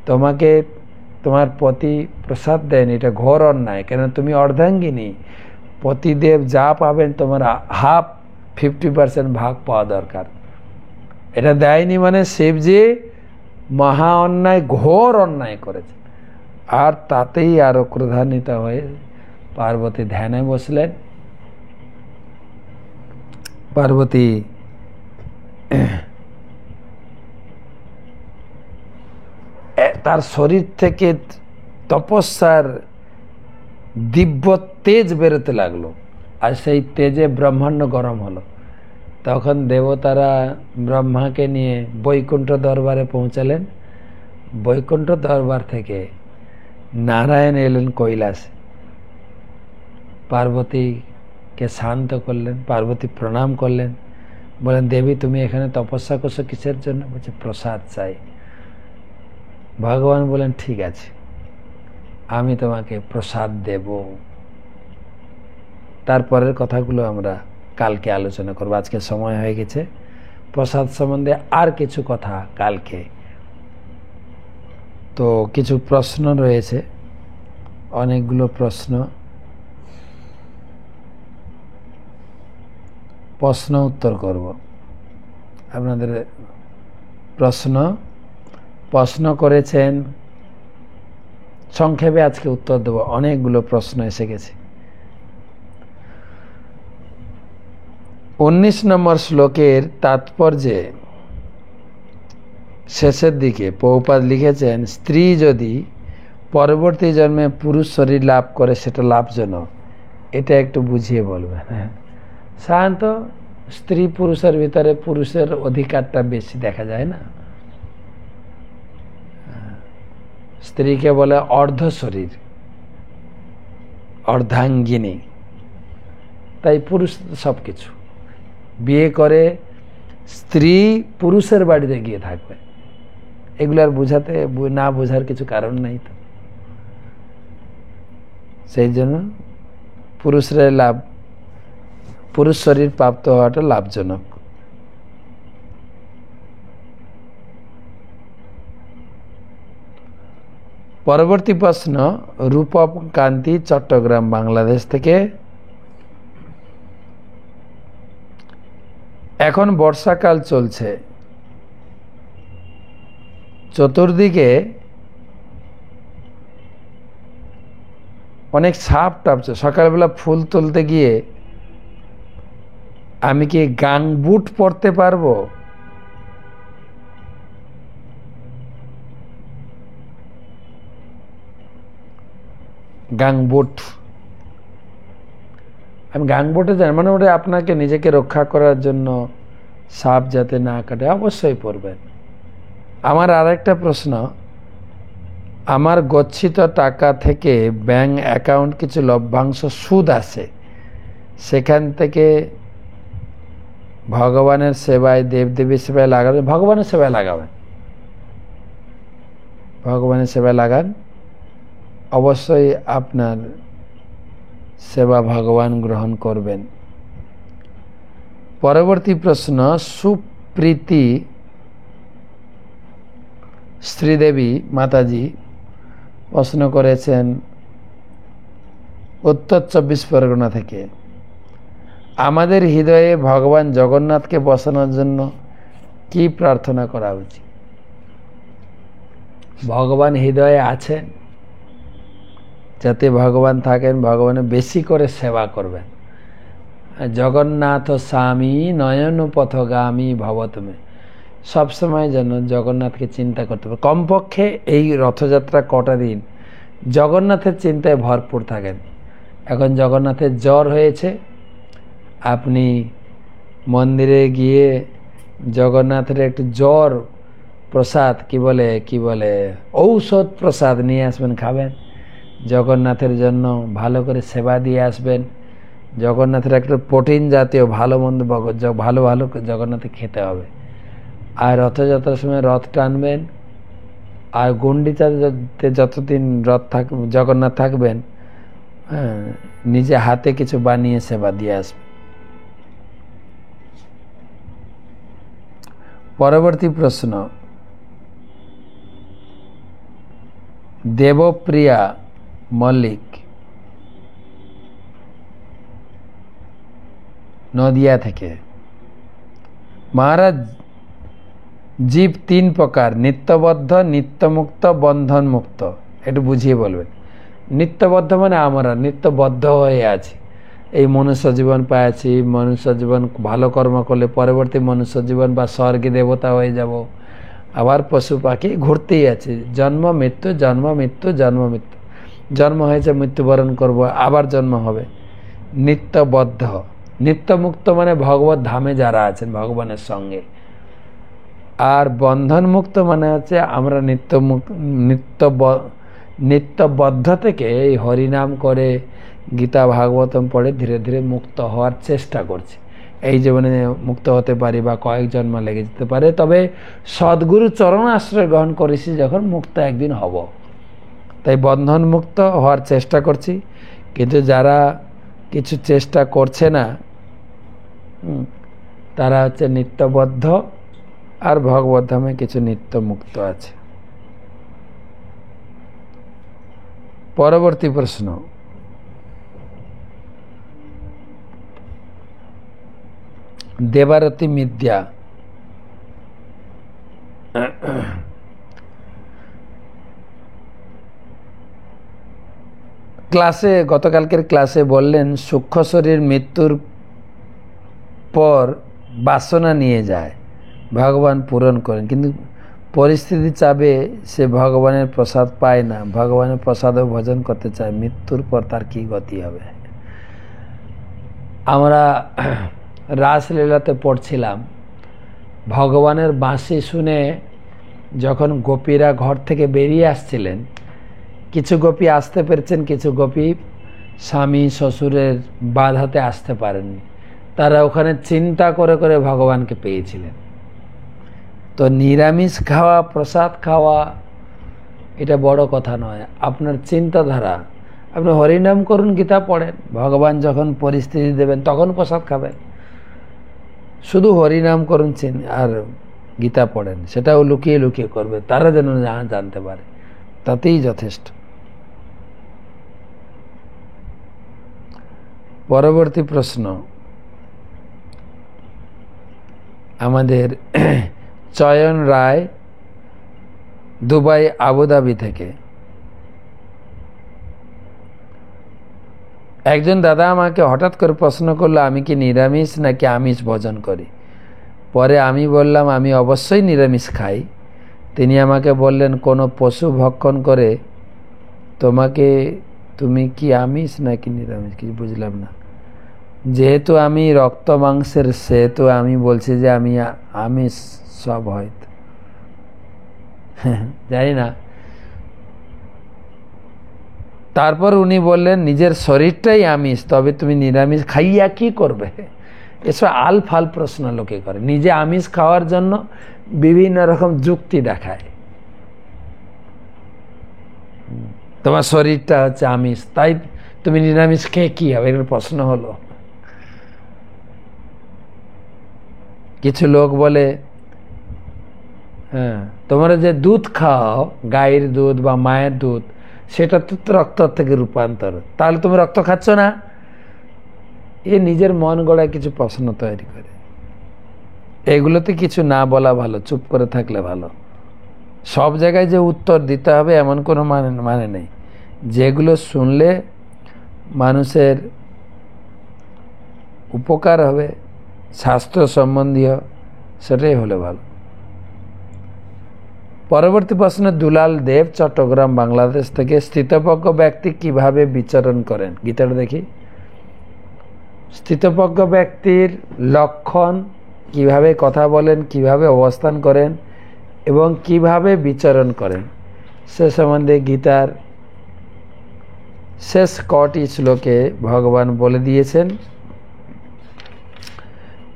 তোমাকে তোমার পতি প্রসাদ দেন, এটা ঘোর অন্যায়, কেন তুমি অর্ধাঙ্গিনী। পতিদেব যা পাবেন তোমার 50% ভাগ পাওয়া দরকার। এটা দেয়নি মানে শিবজি মহা অন্যায়, ঘোর অন্যায় করেছে। আর তাতেই আরো ক্রোধান্বিত হয়ে পার্বতী ধ্যানে বসলেন। পার্বতী তার শরীর থেকে তপস্যার দিব্য তেজ বেরোতে লাগলো, আর সেই তেজে ব্রহ্মাণ্ড গরম হলো। তখন দেবতারা ব্রহ্মাকে নিয়ে বৈকুণ্ঠ দরবারে পৌঁছালেন। বৈকুণ্ঠ দরবার থেকে নারায়ণ এলেন কৈলাসে, পার্বতীকে শান্ত করলেন। পার্বতী প্রণাম করলেন, বলেন দেবী তুমি এখানে তপস্যা করছো কিসের জন্য? বলছে প্রসাদ চাই। ভগবান বলেন ঠিক আছে, আমি তোমাকে প্রসাদ দেব। তারপরের কথাগুলো আমরা কালকে আলোচনা করব, আজকে সময় হয়ে গেছে। প্রসাদ সম্বন্ধে আর কিছু কথা কালকে। তো কিছু প্রশ্ন রয়েছে, অনেকগুলো প্রশ্ন উত্তর করব। আপনাদের প্রশ্ন করেছেন, সংক্ষেপে আজকে উত্তর দেব। অনেকগুলো প্রশ্ন এসে গেছে। 19 নম্বর শ্লোকের তাৎপর্যে শেষের দিকে প্রভুপাদ লিখেছেন, স্ত্রী যদি পরবর্তী জন্মে পুরুষ শরীর লাভ করে সেটা লাভজনক। এটা একটু বুঝিয়ে বলবেন। হ্যাঁ, সাধারণত স্ত্রী পুরুষের ভিতরে পুরুষের অধিকারটা বেশি দেখা যায় না। স্ত্রীকে বলে অর্ধ শরীর, অর্ধাঙ্গিনী। তাই পুরুষ সব কিছু বিয়ে করে স্ত্রী পুরুষের বাড়িতে গিয়ে থাকবে, এগুলো আর না বোঝার কিছু কারণ নাই। তো সেই জন্য পুরুষ শরীর প্রাপ্ত হওয়াটা লাভজনক। পরবর্তী প্রশ্ন, রূপম কান্তি, চট্টগ্রাম, বাংলাদেশ থেকে। এখন বর্ষাকাল চলছে, চতুর্দিকে অনেক সাপ টাপছে। সকালবেলা ফুল তুলতে গিয়ে আমি কি গাংবুট পরতে পারবো? গাংবুট, আমি গাংবুটে জানি, মানে ওটা আপনাকে নিজেকে রক্ষা করার জন্য, সাপ যাতে না কাটে, অবশ্যই পরবেন। আমার আরেকটা প্রশ্ন, আমার গচ্ছিত টাকা থেকে ব্যাংক অ্যাকাউন্ট কিছু লভ্যাংশ সুদ আসে, সেখান থেকে ভগবানের সেবায়, দেবদেবীর সেবায় লাগাবেন? ভগবানের সেবায় লাগাবেন, ভগবানের সেবায় লাগান। অবশ্যই আপনার সেবা ভগবান গ্রহণ করবেন। পরবর্তী প্রশ্ন, সুপ্রীতি শ্রীদেবী মাতাজি প্রশ্ন করেছেন উত্তর 24 পরগনা থেকে, আমাদের হৃদয়ে ভগবান জগন্নাথকে বসানোর জন্য কি প্রার্থনা করা উচিত? ভগবান হৃদয়ে আছেন, যাতে ভগবান থাকেন, ভগবানের বেশি করে সেবা করবেন। জগন্নাথ স্বামী নয়ন পথগামী ভবতমে, সবসময় যেন জগন্নাথকে চিন্তা করতে হবে। কমপক্ষে এই রথযাত্রা কটা দিন জগন্নাথের চিন্তায় ভরপুর থাকেন। এখন জগন্নাথের জ্বর হয়েছে, আপনি মন্দিরে গিয়ে জগন্নাথের একটু জ্বর প্রসাদ, কি বলে ঔষধ প্রসাদ নিয়ে আসবেন, খাবেন। জগন্নাথের জন্য ভালো করে সেবা দিয়ে আসবেন। জগন্নাথের একটা প্রোটিন জাতীয় ভালো ভালো জগন্নাথে খেতে হবে। আর রথযাত্রার সময় রথ টানবেন, আর গুন্ডিচাতে যতদিন জগন্নাথ থাকবেন, নিজে হাতে কিছু বানিয়ে সেবা দিয়ে আসবেন। পরবর্তী প্রশ্ন, দেবপ্রিয়া মল্লিক নদিয়া থেকে। মহারাজ, জীব তিন প্রকার, নিত্যবদ্ধ, নিত্যমুক্ত, বন্ধনমুক্ত। একটু বুঝিয়ে বলবেন। নিত্যবদ্ধ মানে আমরা নিত্যবদ্ধ হয়ে আছি, এই মনুষ্য জীবন পেয়েছি, মনুষ্য জীবন ভালো কর্ম করলে পরবর্তী মনুষ্য জীবন বা স্বর্গে দেবতা হয়ে যাব, আবার পশু পাখি ঘুরতেই আছে, জন্ম মৃত্যু জন্ম মৃত্যু জন্ম মৃত্যু, জন্ম হয়েছে মৃত্যুবরণ করব, আবার জন্ম হবে। নিত্যবদ্ধ। নিত্যমুক্ত মানে ভগবত ধামে যারা আছেন ভগবানের সঙ্গে। আর বন্ধনমুক্ত মানে হচ্ছে আমরা নিত্যবদ্ধ থেকে এই হরিনাম করে গীতা ভাগবতম পড়ে ধীরে ধীরে মুক্ত হওয়ার চেষ্টা করছি। এই জীবনে মুক্ত হতে পারি বা কয়েক জন্ম লেগে যেতে পারে, তবে সদ্গুরু চরণ আশ্রয় গ্রহণ করেছি যখন মুক্ত একদিন হব, তাই বন্ধন মুক্ত হওয়ার চেষ্টা করছি। কিন্তু যারা কিছু চেষ্টা করছে না তারা হচ্ছে নিত্যবদ্ধ, আর ভগবত ধামে কিছু নিত্য মুক্ত আছে। পরবর্তী প্রশ্ন, দেবারতী মিদ্যা। গতকালকের ক্লাসে বললেন সূক্ষ্ম শরীর মৃত্যুর পর বাসনা নিয়ে যায়, ভগবান পূরণ করেন, কিন্তু পরিস্থিতি চাবে সে ভগবানের প্রসাদ পায় না, ভগবানের প্রসাদও ভজন করতে চায়, মৃত্যুর পর তার কি গতি হবে। আমরা রাসলীলাতে পড়ছিলাম, ভগবানের বাঁশি শুনে যখন গোপীরা ঘর থেকে বেরিয়ে আসছিলেন, কিছু গোপী আসতে পেরেছেন, কিছু গোপী স্বামী শ্বশুরের বাধাতে আসতে পারেননি, তারা ওখানে চিন্তা করে করে ভগবানকে পেয়েছিলেন। তো নিরামিষ খাওয়া, প্রসাদ খাওয়া এটা বড় কথা নয়, আপনার চিন্তাধারা। আপনি হরিনাম করুন, গীতা পড়েন, ভগবান যখন পরিস্থিতি দেবেন তখন প্রসাদ খাবেন। শুধু হরিনাম করুন আর গীতা পড়েন, সেটাও লুকিয়ে লুকিয়ে করবে, তারা যেন জানতে পারে, তাতেই যথেষ্ট। পরবর্তী প্রশ্ন আমাদের চয়ন রায়, দুবাই আবুধাবি থেকে। একজন দাদা আমাকে হঠাৎ করে প্রশ্ন করলো আমি কি নিরামিষ নাকি আমিষ ভোজন করি। পরে আমি বললাম আমি অবশ্যই নিরামিষ খাই। তিনি আমাকে বললেন কোনো পশু ভক্ষণ করে তুমি কি আমিষ নাকি নিরামিষ, কিছু বুঝলাম না। যেহেতু আমি রক্ত মাংসের, সেহেতু আমি বলছি যে আমি আমিষ সব হয়তো জানি না। তারপর উনি বললেন নিজের শরীরটাই আমিষ, তবে তুমি নিরামিষ খাইয়া কি করবে। এসব আলফাল প্রশ্ন লোকে করে, নিজে আমিষ খাওয়ার জন্য বিভিন্ন রকম যুক্তি দেখায়। তোমার শরীরটা হচ্ছে আমিষ, তাই তুমি নিরামিষ খেয়ে কি হবে, এর প্রশ্ন হলো। কিছু লোক বলে হ্যাঁ তোমরা যে দুধ খাও, গায়ের দুধ বা মায়ের দুধ, সেটা তো রক্ত থেকে রূপান্তর, তাহলে তুমি রক্ত খাচ্ছ না। এ নিজের মন গড়ায় কিছু প্রশ্ন তৈরি করে। এগুলোতে কিছু না বলা ভালো, চুপ করে থাকলে ভালো। সব জায়গায় যে উত্তর দিতে হবে এমন কোনো মানে নেই। যেগুলো শুনলে মানুষের উপকার হবে, স্বাস্থ্য সম্বন্ধীয়, সেটাই হলে ভালো। পরবর্তী প্রশ্ন দুলাল দেব, চট্টগ্রাম, বাংলাদেশ থেকে। স্থিতপ্রজ্ঞ ব্যক্তি কিভাবে বিচরণ করেন, গীতাটা দেখি। স্থিতপ্রজ্ঞ ব্যক্তির লক্ষণ, কিভাবে কথা বলেন, কিভাবে অবস্থান করেন এবং কিভাবে বিচরণ করেন, সে সম্বন্ধে গীতার শেষ কটি শ্লোকে ভগবান বলে দিয়েছেন।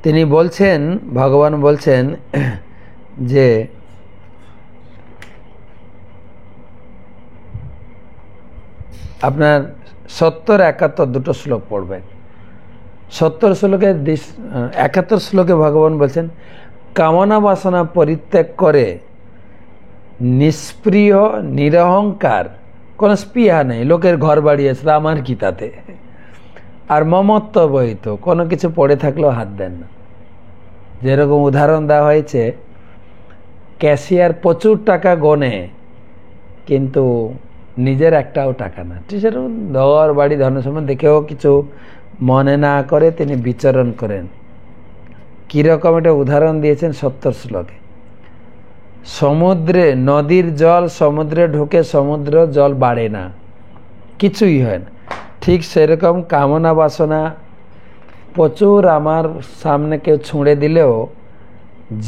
তিনি বলছেন, ভগবান বলছেন যে আপনার 70-71 দুটো শ্লোক পড়বেন। 70 শ্লোকে 71 শ্লোকে ভগবান বলছেন কামনা বাসনা পরিত্যাগ করে নিষ্প্রিয়, নিরহংকার, কোনো স্পৃহা নেই, লোকের ঘর বাড়ি আছে, আমার কি তাতে, আর মমত্ববহিত, কোনো কিছু পড়ে থাকলেও হাত দেন না। যেরকম উদাহরণ দেওয়া হয়েছে, ক্যাশিয়ার প্রচুর টাকা গনে কিন্তু নিজের একটাও টাকা না, ঠিক সেরকম ঘর বাড়ি ধন সম্পদ দেখেও কিছু মনে না করে তিনি বিচরণ করেন। কীরকম একটা উদাহরণ দিয়েছেন 70 শ্লোকে। সমুদ্রে, নদীর জল সমুদ্রে ঢুকে সমুদ্র জল বাড়ে না, কিছুই হয় না। ঠিক সেরকম কামনা বাসনা প্রচুর আমার সামনে কেউ ছুঁড়ে দিলেও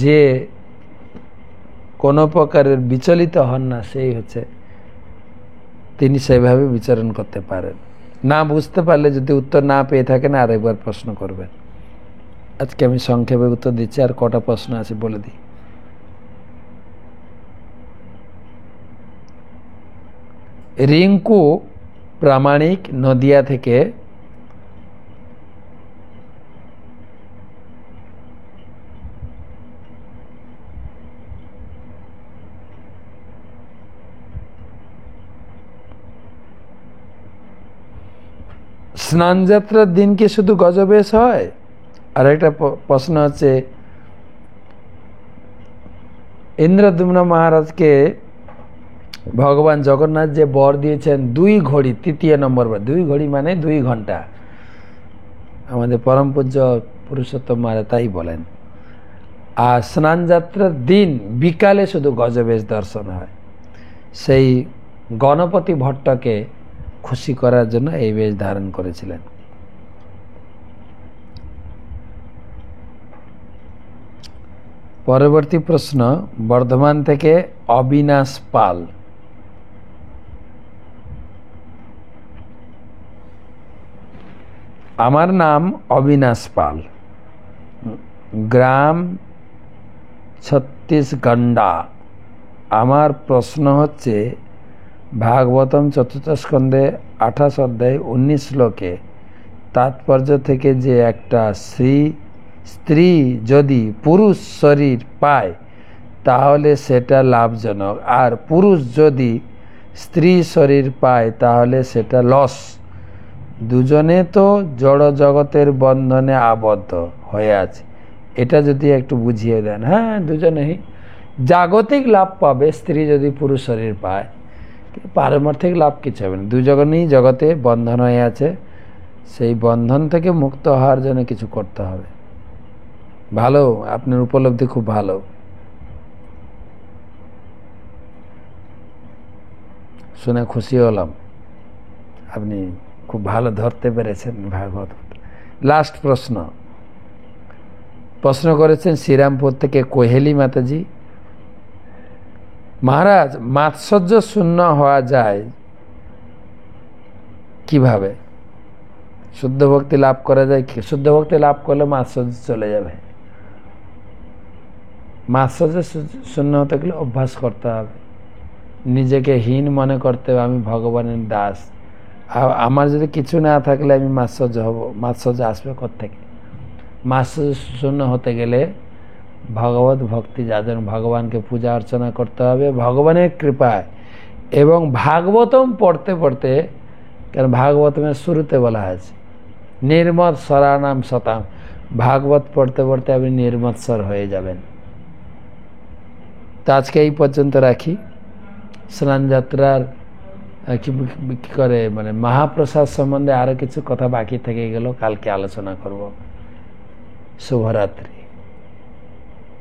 যে কোনো প্রকারের বিচলিত হন না, সেই হচ্ছে তিনি সেভাবে বিচরণ করতে পারেন। না বুঝতে পারলে, যদি উত্তর না পেয়ে থাকেন, আরেকবার প্রশ্ন করবেন। আজকে আমি সংক্ষেপে উত্তর দিচ্ছি, আর কটা প্রশ্ন আছে বলে দিই। রিঙ্কু প্রামাণিক নদিয়া থেকে স্নানযাত্রার দিন কি শুধু গজবেশ হয়? আর একটা প্রশ্ন হচ্ছে, ইন্দ্রদ্যুম্ন মহারাজকে ভগবান জগন্নাথ যে বর দিয়েছেন 2 ঘড়ি, 3য় নম্বর বার, 2 ঘড়ি মানে 2 ঘন্টা, আমাদের পরম পূজ্য পুরুষোত্তম মহারাজ তাই বলেন। আর স্নানযাত্রার দিন বিকালে শুধু গজবেশ দর্শন হয়। সেই গণপতি ভট্টকে খুশি করার জন্য এই বেশ ধারণ করেছিলেন। পরবর্তী প্রশ্ন বর্ধমান থেকে অবিনাশ পাল। আমার নাম অবিনাশ পাল, গ্রাম ছত্তিশগন্ডা। আমার প্রশ্ন হচ্ছে, ভাগবতম 4th স্কন্ধে 28 অধ্যায় 19 শ্লোকে তাৎপর্য থেকে যে একটা স্ত্রী যদি পুরুষ শরীর পায় তাহলে সেটা লাভজনক, আর পুরুষ যদি স্ত্রী শরীর পায় তাহলে সেটা লস। দুজনে তো জড় জগতের বন্ধনে আবদ্ধ হয়ে আছে, এটা যদি একটু বুঝিয়ে দেন। হ্যাঁ, দুজনেই জাগতিক লাভ পাবে স্ত্রী যদি পুরুষ শরীর পায়, পারমার্থিক লাভ কিছু হবে না। দুজনেই জগতে বন্ধন হয়ে আছে, সেই বন্ধন থেকে মুক্ত হওয়ার জন্য কিছু করতে হবে। ভালো, আপনার উপলব্ধি খুব ভালো। শুনে খুশি হলাম, আপনি খুব ভালো ধরতে পেরেছেন ভাগবত। লাস্ট প্রশ্ন করেছেন শ্রীরামপুর থেকে কোহেলি মাতাজি। মহারাজ, মাৎসর্য শূন্য হওয়া যায় কিভাবে? শুদ্ধ ভক্তি লাভ করা যায় কি? শুদ্ধ ভক্তি লাভ করলে মাৎসর্য চলে যাবে। মাৎসর্য শূন্য হতে গেলে অভ্যাস করতে হবে, নিজেকে হীন মনে করতে হবে, আমি ভগবানের দাস। আমার যদি কিছু না থাকলে আমি মাৎসর্য হব, মাৎসর্য আসবে কোত্থেকে? মাৎসর্য শূন্য হতে গেলে ভগবত ভক্তি যাজন, ভগবানকে পূজা অর্চনা করতে হবে ভগবানের কৃপায়, এবং ভাগবতম পড়তে পড়তে, কারণ ভাগবতমের শুরুতে বলা হয়েছে নির্মৎ স্বরানাম শতাম, ভাগবত পড়তে পড়তে আপনি নির্মৎস্বর হয়ে যাবেন। তো আজকে এই পর্যন্ত রাখি। স্নানযাত্রার কি করে মানে মহাপ্রসাদ সম্বন্ধে আরও কিছু কথা বাকি থেকে গেল, কালকে আলোচনা করব। শুভরাত্রি।